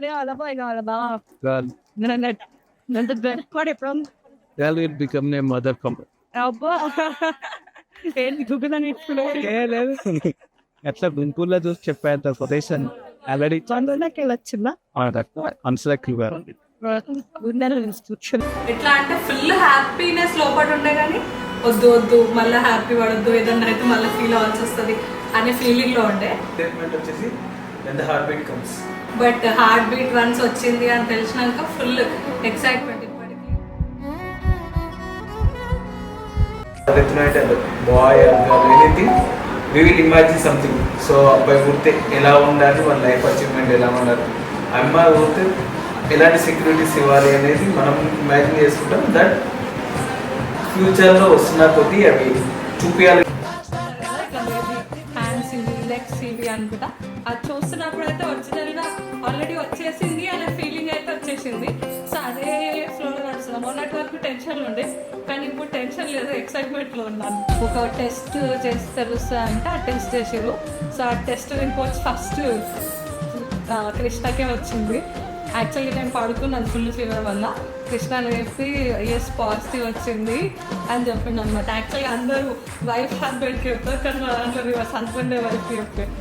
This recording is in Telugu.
Girl, girl will become a mother company. ఎట్లా గుంటూరులో చూసి చెప్పేంత కొటేషన్ ఆల్రెడీ ఎట్లా అంటే ఫుల్ హ్యాపీనెస్ లోపల ఉండే కానీ వద్దు వద్దు మళ్ళీ హ్యాపీ పడద్దు ఏదన్నా అయితే మళ్ళీ ఫీల్ అవ్వాల్సి వస్తుంది అనే ఫీలింగ్ లో ఉండే వచ్చేసి when the heartbeat comes. But heartbeat once వచ్చింది అని తెలిసినాక ఫుల్ ఎక్సైట్మెంట్ ఇప్పటికి boy anything we will imagine something. So అబ్బాయి పుడితే ఎలా ఉండాలి, వాళ్ళ లైఫ్ అచీవ్మెంట్ ఎలా ఉండాలి, అమ్మాయి పుడితే ఎలాంటి సెక్యూరిటీస్ ఇవ్వాలి అనేది మనం ఇమాజిన్ చేసుకుంటాం. దట్ ఫ్యూచర్లో వస్తున్న కొద్దీ అవి చూపించాలి. హ్యాండ్స్ ఇవి లెగ్స్ ఇవి అనుకుంటా అది చూస్తున్నప్పుడు అయితే ఒరిజినల్గా ఆల్రెడీ వచ్చేసింది అనే ఫీలింగ్ అయితే వచ్చేసింది. సో అదే ఫ్లోలో నడుస్తున్నాం. మొన్నటి వరకు టెన్షన్ ఉండే కానీ ఇప్పుడు టెన్షన్ లేదు, ఎక్సైట్మెంట్లో ఉన్నాను. ఒక టెస్ట్ చేసి తెలుస్తా అంటే ఆ టెస్ట్ చేసారు. సో ఆ టెస్ట్ రిపోర్ట్స్ ఫస్ట్ కృష్ణకే వచ్చింది. యాక్చువల్గా నేను పడుకున్నాను ఫుల్ ఫీవర్ వల్ల. కృష్ణ చెప్పి ఎస్ పాజిటివ్ వచ్చింది అని చెప్పింది అనమాట. యాక్చువల్గా అందరూ వైఫ్ హస్బెండ్కి చెప్తారు కానీ మా దాంట్లో హస్బెండ్ వైఫ్కి చెప్పారు.